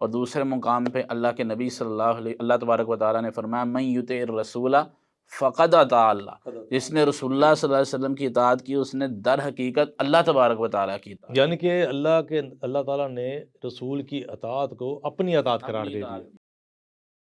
اور دوسرے مقام پہ اللہ کے نبی صلی اللہ تبارک و تعالیٰ نے فرمایا من یطع الرسول فقد اطاع اللہ، جس نے رسول اللہ صلی اللہ علیہ وسلم کی اطاعت کی اس نے در حقیقت اللہ تبارک و تعالیٰ کی اطاعت یعنی کہ اللہ تعالیٰ نے رسول کی اطاعت کو اپنی اطاعت قرار دے دیا۔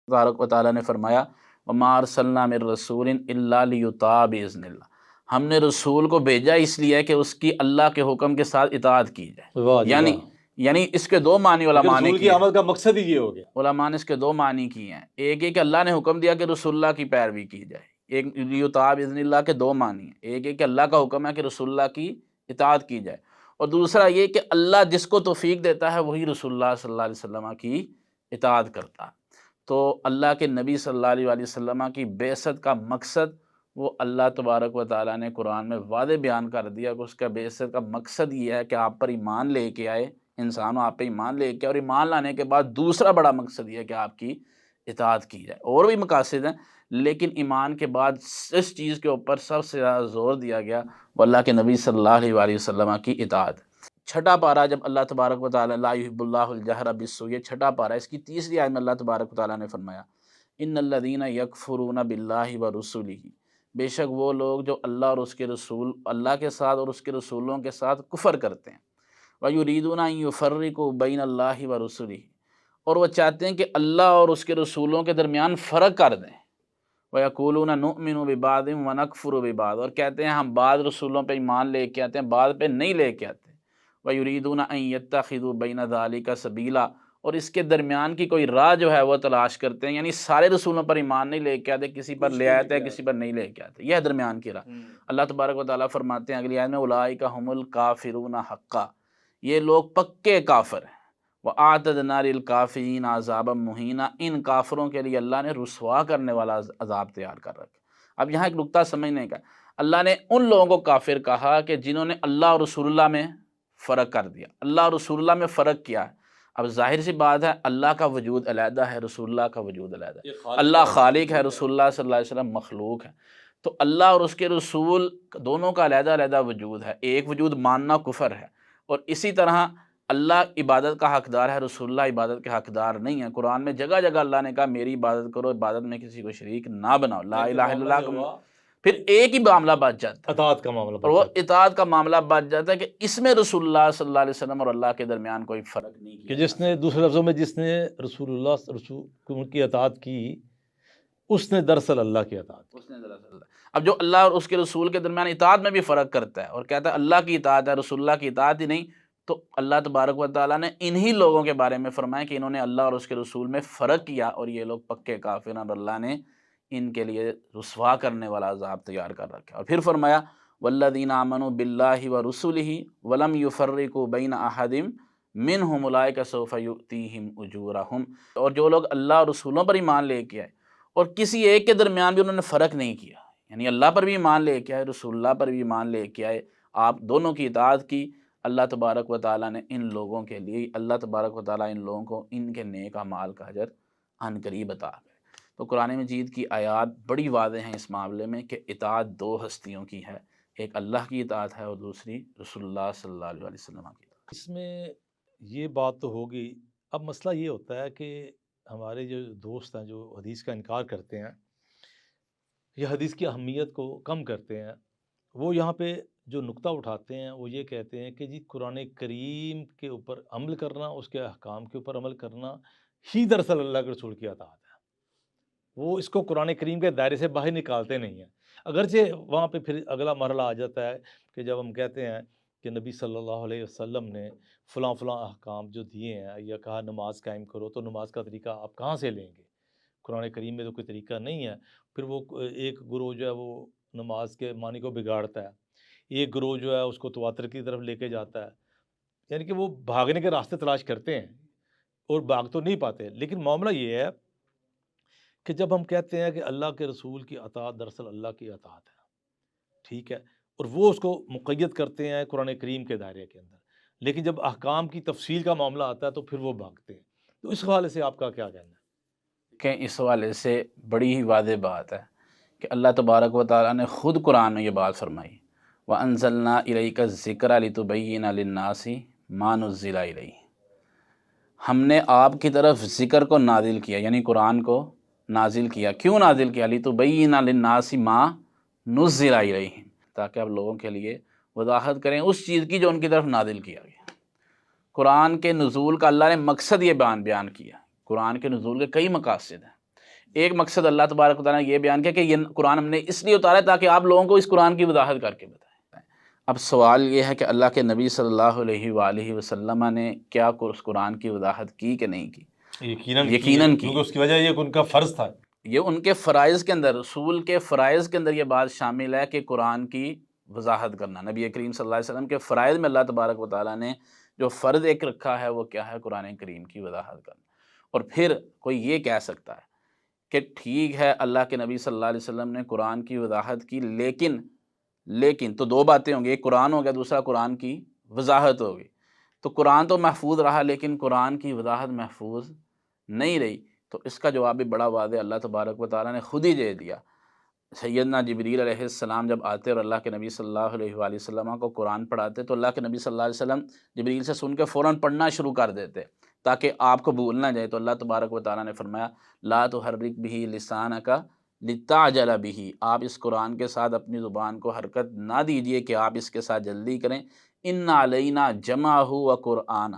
تبارک و تعالیٰ نے فرمایا وما ارسلنا من رسول الا لیطاع باذن اللہ، ہم نے رسول کو بھیجا اس لیے کہ اس کی اللہ کے حکم کے ساتھ اطاعت کی جائے۔ واہ جی واہ۔ یعنی اس کے دو معنی علماء نے رسول کی کیے، آمد کا مقصد ہی یہ ہو گیا۔ علماء نے اس کے دو معنی کیے ہیں، ایک یہ کہ اللہ نے حکم دیا کہ رسول اللہ کی پیروی کی جائے، ایک لیطاع باذن اللہ کے دو معنی ہیں، ایک یہ کہ اللہ کا حکم ہے کہ رسول اللہ کی اطاعت کی جائے، اور دوسرا یہ کہ اللہ جس کو توفیق دیتا ہے وہی رسول اللہ صلی اللہ علیہ وسلم کی اطاعت کرتا ہے۔ تو اللہ کے نبی صلی اللہ علیہ وسلم کی بعثت کا مقصد وہ اللہ تبارک و تعالیٰ نے قرآن میں واضح بیان کر دیا کہ اس کا بعثت کا مقصد یہ ہے کہ آپ پر ایمان لے کے آئے، انسانوں آپ پہ ایمان لے کے، اور ایمان لانے کے بعد دوسرا بڑا مقصد یہ ہے کہ آپ کی اطاعت کی جائے۔ اور بھی مقاصد ہیں لیکن ایمان کے بعد اس چیز کے اوپر سب سے زیادہ زور دیا گیا وہ اللہ کے نبی صلی اللہ علیہ وسلم کی اطاعت۔ چھٹا پارہ جب اللہ تبارک و تعالیٰ لا یحب اللہ الجہر بالسوء، یہ چھٹا پارہ، اس کی تیسری آیت میں اللہ تبارک و تعالیٰ نے فرمایا ان الذین یکفرون باللہ ورسلہ، بے شک وہ لوگ جو اللہ اور اس کے رسول، اللہ کے ساتھ اور اس کے رسولوں کے ساتھ کفر کرتے ہیں، وَيُرِيدُونَ أَن يُفَرِّقُوا بَيْنَ اللَّهِ وَرُسُلِهِ، اور وہ چاہتے ہیں کہ اللہ اور اس کے رسولوں کے درمیان فرق کر دیں، وَيَقُولُونَ نُؤْمِنُ بِبَعْضٍ وَنَكْفُرُ بِبَعْضٍ، اور کہتے ہیں ہم بعض رسولوں پہ ایمان لے کے آتے ہیں بعض پہ نہیں لے کے آتے، وَيُرِيدُونَ أَن يَتَّخِذُوا بَيْنَ ذَلِكَ سَبِيلًا، اور اس کے درمیان کی کوئی راہ جو ہے وہ تلاش کرتے ہیں، یعنی سارے رسولوں پر ایمان نہیں لے کے آتے، کسی پر لے آتے ہیں کسی پر نہیں لے کے آتے، یہ ہے درمیان کی راہ۔ اللہ تبارک و تعالیٰ فرماتے ہیں اگلی آیت میں اولئک هم الکافرون حقا، یہ لوگ پکے کافر ہیں، وَأَعْتَدْنَا لِلْكَافِرِينَ عَذَابًا مُهِينًا، ان کافروں کے لیے اللہ نے رسوا کرنے والا عذاب تیار کر رکھا۔ اب یہاں ایک نقطہ سمجھنے کا، اللہ نے ان لوگوں کو کافر کہا کہ جنہوں نے اللہ اور رسول اللہ میں فرق کر دیا، اللہ اور رسول اللہ میں فرق کیا ہے۔ اب ظاہر سی بات ہے اللہ کا وجود علیحدہ ہے، رسول اللہ کا وجود علیحدہ ہے، اللہ خالق ہے، رسول اللہ صلی اللہ علیہ وسلم مخلوق ہے، تو اللہ اور اس کے رسول دونوں کا علیحدہ علیحدہ وجود ہے، ایک وجود ماننا کفر ہے، اور اسی طرح اللہ عبادت کا حقدار ہے، رسول اللہ عبادت کے حقدار نہیں ہے۔ قرآن میں جگہ جگہ اللہ نے کہا میری عبادت کرو، عبادت میں کسی کو شریک نہ بناؤ، لا الہ الا اللہ کا، پھر ایک ہی معاملہ بچ جاتا ہے، اطاعت کا معاملہ اور وہ بچا اطاعت کا معاملہ بچ جاتا ہے کہ اس میں رسول اللہ صلی اللہ علیہ وسلم اور اللہ کے درمیان کوئی فرق نہیں کہ کیا جس نے دوسرے لفظوں میں جس نے رسول کی اطاعت کی اس نے دراصل اللہ کی اطاعت کی۔ اس نے دراصل اب جو اللہ اور اس کے رسول کے درمیان اطاعت میں بھی فرق کرتا ہے اور کہتا ہے اللہ کی اطاعت ہے رسول اللہ کی اطاعت ہی نہیں، تو اللہ تبارک و تعالیٰ نے انہی لوگوں کے بارے میں فرمایا کہ انہوں نے اللہ اور اس کے رسول میں فرق کیا اور یہ لوگ پکے کافر ہیں، اور اللہ نے ان کے لیے رسوا کرنے والا عذاب تیار کر رکھا ہے۔ اور پھر فرمایا والذین آمنوا باللہ ورسلہ ولم یفرقوا بین احد منہم اولئک سوف یؤتیہم اجورہم، اور جو لوگ اللہ اور رسولوں پر ایمان لے کے آئے اور کسی ایک کے درمیان بھی انہوں نے فرق نہیں کیا، یعنی اللہ پر بھی ایمان لے کے آئے، رسول اللہ پر بھی ایمان لے کے آئے، آپ دونوں کی اطاعت کی، اللہ تبارک و تعالیٰ نے ان لوگوں کے لیے، اللہ تبارک و تعالیٰ ان لوگوں کو ان کے نیک اعمال کا اجر عن قریب عطا کرے۔ تو قرآن مجید کی آیات بڑی واضح ہیں اس معاملے میں کہ اطاعت دو ہستیوں کی ہے، ایک اللہ کی اطاعت ہے اور دوسری رسول اللہ صلی اللہ علیہ وسلم کی اطاعت۔ اس میں یہ بات تو ہوگی، اب مسئلہ یہ ہوتا ہے کہ ہمارے جو دوست ہیں جو حدیث کا انکار کرتے ہیں یا حدیث کی اہمیت کو کم کرتے ہیں، وہ یہاں پہ جو نقطہ اٹھاتے ہیں وہ یہ کہتے ہیں کہ جی قرآن کریم کے اوپر عمل کرنا، اس کے احکام کے اوپر عمل کرنا ہی دراصل اللہ کے رسول کی اطاعت ہے۔ وہ اس کو قرآن کریم کے دائرے سے باہر نکالتے نہیں ہیں، اگرچہ وہاں پہ پھر اگلا مرحلہ آ جاتا ہے کہ جب ہم کہتے ہیں کہ نبی صلی اللہ علیہ وسلم نے فلاں فلاں احکام جو دیے ہیں یا کہا نماز قائم کرو، تو نماز کا طریقہ آپ کہاں سے لیں گے؟ قرآن کریم میں تو کوئی طریقہ نہیں ہے۔ پھر وہ ایک گروہ جو ہے وہ نماز کے معنی کو بگاڑتا ہے، ایک گروہ جو ہے اس کو تواتر کی طرف لے کے جاتا ہے، یعنی کہ وہ بھاگنے کے راستے تلاش کرتے ہیں اور بھاگ تو نہیں پاتے۔ لیکن معاملہ یہ ہے کہ جب ہم کہتے ہیں کہ اللہ کے رسول کی اطاعت دراصل اللہ کی اطاعت ہے، ٹھیک ہے، اور وہ اس کو مقید کرتے ہیں قرآن کریم کے دائرے کے اندر، لیکن جب احکام کی تفصیل کا معاملہ آتا ہے تو پھر وہ بھاگتے ہیں۔ تو اس حوالے سے آپ کا کیا کہنا ہے؟ کہ اس حوالے سے بڑی ہی واضح بات ہے کہ اللہ تبارک و تعالیٰ نے خود قرآن میں یہ بات فرمائی وَأَنزَلْنَا إِلَيْكَ الذِّكْرَ لِتُبَيِّنَ لِلنَّاسِ مَا نُزِّلَ إِلَيْهِمْ، ہم نے آپ کی طرف ذکر کو نازل کیا، یعنی قرآن کو نازل کیا۔ کیوں نازل کیا؟ لِتُبَيِّنَ لِلنَّاسِ مَا نُزِّلَ إِلَيْهِمْ، تاکہ آپ لوگوں کے لیے وضاحت کریں اس چیز کی جو ان کی طرف نازل کیا گیا۔ قرآن کے نزول کا اللہ نے مقصد یہ بیان کیا۔ قرآن کے نزول کے کئی مقاصد ہیں۔ ایک مقصد اللہ تبارک و تعالیٰ نے یہ بیان کیا کہ یہ قرآن ہم نے اس لیے اتارا ہے تاکہ آپ لوگوں کو اس قرآن کی وضاحت کر کے بتائیں۔ اب سوال یہ ہے کہ اللہ کے نبی صلی اللہ علیہ وآلہ وسلم نے کیا اس قرآن کی وضاحت کی کہ نہیں کی؟ یقیناً کی، کیونکہ اس کی وجہ یہ کہ ان کا فرض تھا۔ یہ ان کے فرائض کے اندر، رسول کے فرائض کے اندر یہ بات شامل ہے کہ قرآن کی وضاحت کرنا۔ نبی کریم صلی اللہ علیہ وسلم کے فرائض میں اللہ تبارک و تعالیٰ نے جو فرض ایک رکھا ہے وہ کیا ہے؟ قرآن کریم کی وضاحت کرنا۔ اور پھر کوئی یہ کہہ سکتا ہے کہ ٹھیک ہے اللہ کے نبی صلی اللہ علیہ وسلم نے قرآن کی وضاحت کی، لیکن تو دو باتیں ہوں گی، ایک قرآن ہو گیا، دوسرا قرآن کی وضاحت ہوگی۔ تو قرآن تو محفوظ رہا لیکن قرآن کی وضاحت محفوظ نہیں رہی۔ تو اس کا جواب بھی بڑا واضح اللہ تبارک و تعالیٰ نے خود ہی دے دیا۔ سیدنا جبریل علیہ السلام جب آتے اور اللہ کے نبی صلی اللہ علیہ وآلہ وسلم کو قرآن پڑھاتے تو اللہ کے نبی صلی اللہ علیہ وسلم جبریل سے سن کے فوراً پڑھنا شروع کر دیتے تاکہ آپ کو بھول نہ جائے۔ تو اللہ تبارک و تعالیٰ نے فرمایا لا تحرک بہ لسانک لتعجل بہ، آپ اس قرآن کے ساتھ اپنی زبان کو حرکت نہ دیجیے کہ آپ اس کے ساتھ جلدی کریں۔ ان علینا جمعہ و قرآن،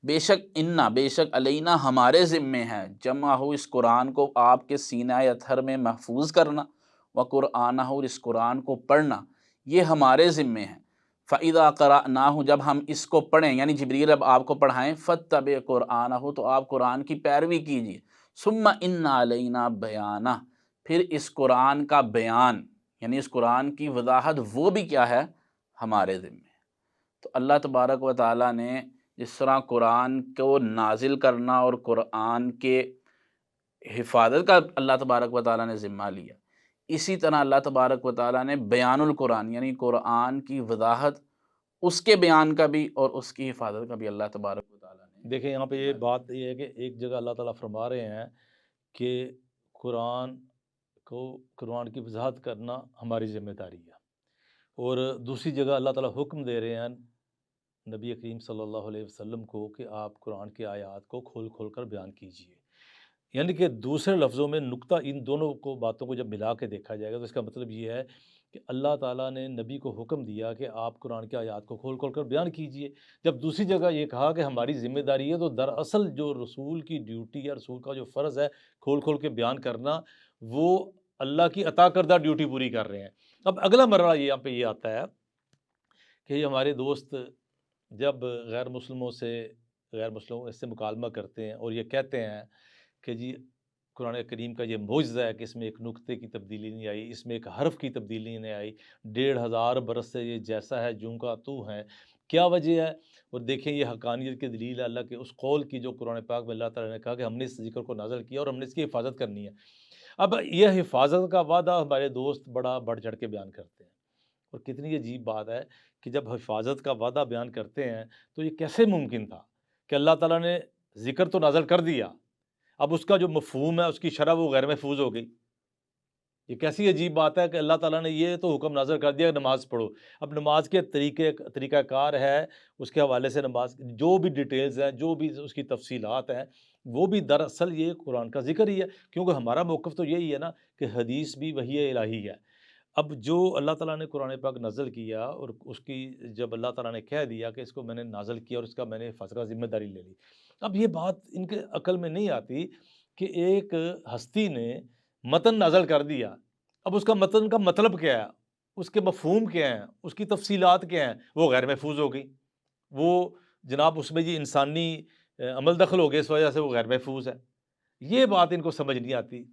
بے شک علینا ہمارے ذمے ہے، جمعہ اس قرآن کو آپ کے سینہ اطہر میں محفوظ کرنا، و قرآنہ اور اس قرآن کو پڑھنا، یہ ہمارے ذمے ہے۔ فَإِذَا قَرَأْنَاهُ جب ہم اس کو پڑھیں، یعنی جبریل اب آپ کو پڑھائیں، فَاتَّبِعْ قُرْآنَهُ تو آپ قرآن کی پیروی کیجیے۔ ثُمَّ إِنَّ عَلَيْنَا بَيَانَهُ پھر اس قرآن کا بیان، یعنی اس قرآن کی وضاحت وہ بھی کیا ہے؟ ہمارے ذمے ہے۔ تو اللہ تبارک و تعالیٰ نے جس طرح قرآن کو نازل کرنا اور قرآن کے حفاظت کا اللہ تبارک و تعالیٰ نے ذمہ لیا، اسی طرح اللہ تبارک و تعالیٰ نے بیان القرآن یعنی قرآن کی وضاحت، اس کے بیان کا بھی اور اس کی حفاظت کا بھی اللہ تبارک و تعالیٰ نے۔ دیکھیں یہاں پہ یہ بات یہ ہے کہ ایک جگہ اللہ تعالیٰ فرما رہے ہیں کہ قرآن کی وضاحت کرنا ہماری ذمہ داری ہے، اور دوسری جگہ اللہ تعالیٰ حکم دے رہے ہیں نبی کریم صلی اللہ علیہ وسلم کو کہ آپ قرآن کی آیات کو کھول کھول کر بیان کیجیے۔ یعنی کہ دوسرے لفظوں میں نقطہ ان دونوں باتوں کو جب ملا کے دیکھا جائے گا تو اس کا مطلب یہ ہے کہ اللہ تعالیٰ نے نبی کو حکم دیا کہ آپ قرآن کی آیات کو کھول کھول کر بیان کیجیے، جب دوسری جگہ یہ کہا کہ ہماری ذمہ داری ہے، تو دراصل جو رسول کی ڈیوٹی ہے، رسول کا جو فرض ہے کھول کھول کے بیان کرنا، وہ اللہ کی عطا کردہ ڈیوٹی پوری کر رہے ہیں۔ اب اگلا مرحلہ یہاں پہ یہ آتا ہے کہ یہ ہمارے دوست جب غیر مسلموں سے مکالمہ کرتے ہیں اور یہ کہتے ہیں کہ جی قرآن کریم کا یہ معجزہ ہے کہ اس میں ایک نقطے کی تبدیلی نہیں آئی، اس میں ایک حرف کی تبدیلی نہیں آئی، 1500 برس سے یہ جیسا ہے جوں کا تو ہے، کیا وجہ ہے؟ اور دیکھیں یہ حقانیت کی دلیل ہے اللہ کے اس قول کی جو قرآن پاک میں اللہ تعالیٰ نے کہا کہ ہم نے اس ذکر کو نازل کیا اور ہم نے اس کی حفاظت کرنی ہے۔ اب یہ حفاظت کا وعدہ ہمارے دوست بڑا بڑھ چڑھ کے بیان کرتے ہیں، اور کتنی عجیب بات ہے کہ جب حفاظت کا وعدہ بیان کرتے ہیں تو یہ کیسے ممکن تھا کہ اللہ تعالیٰ نے ذکر تو نازل کر دیا، اب اس کا جو مفہوم ہے، اس کی شرح وہ غیر محفوظ ہو گئی۔ یہ کیسی عجیب بات ہے کہ اللہ تعالیٰ نے یہ تو حکم نازل کر دیا کہ نماز پڑھو، اب نماز کے طریقہ کار ہے، اس کے حوالے سے نماز جو بھی ڈیٹیلز ہیں، جو بھی اس کی تفصیلات ہیں، وہ بھی دراصل یہ قرآن کا ذکر ہی ہے، کیونکہ ہمارا موقف تو یہی ہے نا کہ حدیث بھی وحی الہی ہے۔ اب جو اللہ تعالیٰ نے قرآن پاک نازل کیا اور اس کی جب اللہ تعالیٰ نے کہہ دیا کہ اس کو میں نے نازل کیا اور اس کا میں نے حفاظت کا ذمہ داری لے لی، اب یہ بات ان کے عقل میں نہیں آتی کہ ایک ہستی نے متن نازل کر دیا، اب اس کا متن کا مطلب کیا ہے، اس کے مفہوم کیا ہیں، اس کی تفصیلات کیا ہیں، وہ غیر محفوظ ہو گئی، وہ جناب اس میں جی انسانی عمل دخل ہو گیا، اس وجہ سے وہ غیر محفوظ ہے۔ یہ بات ان کو سمجھ نہیں آتی۔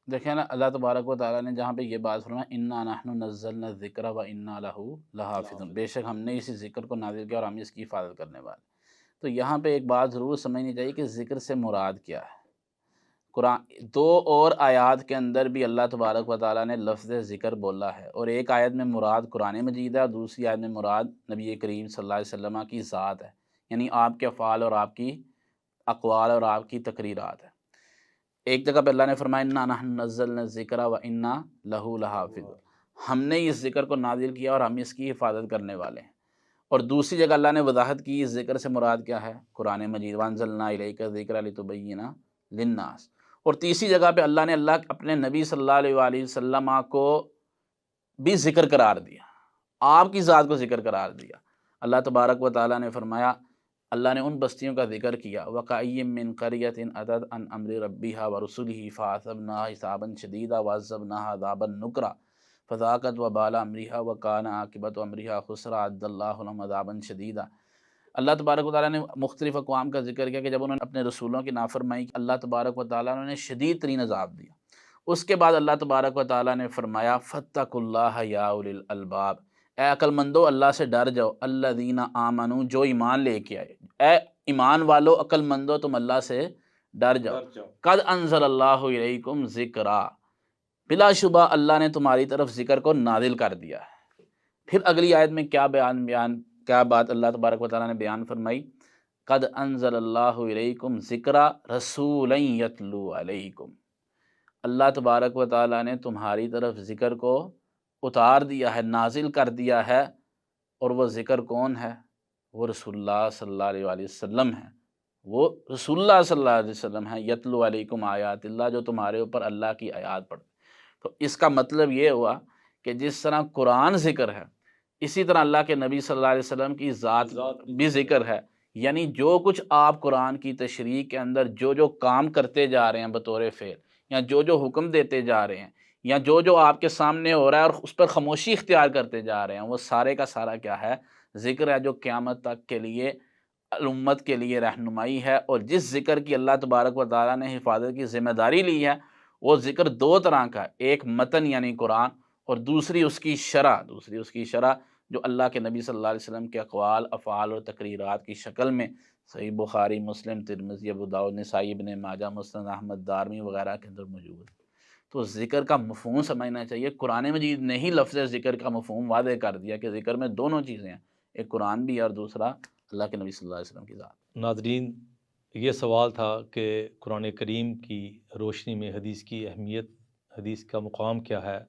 دیکھیں نا اللہ تبارک و تعالیٰ نے جہاں پہ یہ بات فرمایا انا نحن نزلنا الذکر و انا لہ لحافظون، بے شک ہم نے اسی ذکر کو نازل کیا اور ہم اس کی حفاظت کرنے والے۔ تو یہاں پہ ایک بات ضرور سمجھنی چاہیے کہ ذکر سے مراد کیا ہے۔ قرآن دو اور آیات کے اندر بھی اللہ تبارک و تعالیٰ نے لفظ ذکر بولا ہے، اور ایک آیت میں مراد قرآن مجید ہے اور دوسری آیت میں مراد نبی کریم صلی اللہ علیہ وسلم کی ذات ہے، یعنی آپ کے افعال اور آپ کی اقوال اور آپ کی تقریرات ہے۔ ایک جگہ پہ اللہ نے فرمایا انا نحن نزلنا الذکر و انا لہ لحافظون، ہم نے اس ذکر کو نازل کیا اور ہم اس کی حفاظت کرنے والے ہیں۔ اور دوسری جگہ اللہ نے وضاحت کی اس ذکر سے مراد کیا ہے، قرآن مجید، وانزلنا الیک الذکر لتبین للناس۔ اور تیسری جگہ پہ اللہ اپنے نبی صلی اللہ علیہ وآلہ وسلم کو بھی ذکر قرار دیا، آپ کی ذات کو ذکر قرار دیا۔ اللہ تبارک و تعالیٰ نے فرمایا، اللہ نے ان بستیوں کا ذکر کیا، وَكَأَيٍّ مِّن قَرْيَةٍ أَتَتْ عَنْ أَمْرِ رَبِّهَا وَرُسُلِهِ فَعَذَّبْنَاهَا عِذَابًا شَدِيدًا وَعَذَّبْنَاهَا عَذَابًا نُكْرًا فَذَاقَتْ وَبَالَ أَمْرِهَا وَكَانَ عَاقِبَةُ أَمْرِهَا خُسْرًا أَعَدَّ اللَّهُ لَهُمْ عَذَابًا شَدِيدًا۔ اللہ تبارک و تعالیٰ نے مختلف اقوام کا ذکر کیا کہ جب انہوں نے اپنے رسولوں کی نافرمانی کی، اللہ تبارک و تعالیٰ نے انہیں شدید ترین عذاب دیا۔ اس کے بعد اللہ تبارک و تعالیٰ نے فرمایا، فَاتَّقُوا اللَّهَ يَا أُولِي الْأَلْبَابِ، اے عقل مندو اللہ سے ڈر جاؤ، الذین آمنوا، جو ایمان لے کے آئے، اے ایمان والو عقل مندو تم اللہ سے ڈر جاؤ، قد انزل اللہ علیکم ذکرا، بلا شبہ اللہ نے تمہاری طرف ذکر کو نازل کر دیا ہے۔ پھر اگلی آیت میں کیا بات اللہ تبارک و تعالیٰ نے بیان فرمائی، قد انزل اللہ علیکم ذکرا رسولا یتلو علیکم، اللہ تبارک و تعالیٰ نے تمہاری طرف ذکر کو اتار دیا ہے، نازل کر دیا ہے، اور وہ ذکر کون ہے؟ وہ رسول اللہ صلی اللہ علیہ وآلہ وسلم ہے، وہ رسول اللہ صلی اللہ علیہ وسلم ہے، یتلو علیکم آیات اللہ، جو تمہارے اوپر اللہ کی آیات پڑھتے۔ تو اس کا مطلب یہ ہوا کہ جس طرح قرآن ذکر ہے، اسی طرح اللہ کے نبی صلی اللہ علیہ وسلم کی ذات بھی ذکر ہے، یعنی جو کچھ آپ قرآن کی تشریح کے اندر جو کام کرتے جا رہے ہیں بطور فعل، یا جو حکم دیتے جا رہے ہیں، یا جو آپ کے سامنے ہو رہا ہے اور اس پر خاموشی اختیار کرتے جا رہے ہیں، وہ سارے کا سارا کیا ہے؟ ذکر ہے، جو قیامت تک کے لیے امت کے لیے رہنمائی ہے۔ اور جس ذکر کی اللہ تبارک و تعالیٰ نے حفاظت کی ذمہ داری لی ہے، وہ ذکر دو طرح کا ہے، ایک متن یعنی قرآن، اور دوسری اس کی شرح جو اللہ کے نبی صلی اللہ علیہ وسلم کے اقوال، افعال اور تقریرات کی شکل میں صحیح بخاری، مسلم، ترمذی، ابو داؤد، نسائی، ابن ماجہ، مسند احمد، دارمی وغیرہ کے اندر موجود ہے۔ تو ذکر کا مفہوم سمجھنا چاہیے۔ قرآن مجید نے ہی لفظ ذکر کا مفہوم واضح کر دیا کہ ذکر میں دونوں چیزیں ہیں، ایک قرآن بھی ہے اور دوسرا اللہ کے نبی صلی اللہ علیہ وسلم کی ذات۔ ناظرین، یہ سوال تھا کہ قرآن کریم کی روشنی میں حدیث کی اہمیت، حدیث کا مقام کیا ہے۔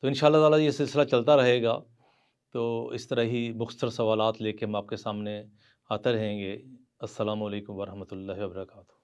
تو انشاءاللہ تعالیٰ یہ سلسلہ چلتا رہے گا، تو اس طرح ہی مختصر سوالات لے کے ہم آپ کے سامنے آتے رہیں گے۔ السلام علیکم ورحمۃ اللہ وبرکاتہ۔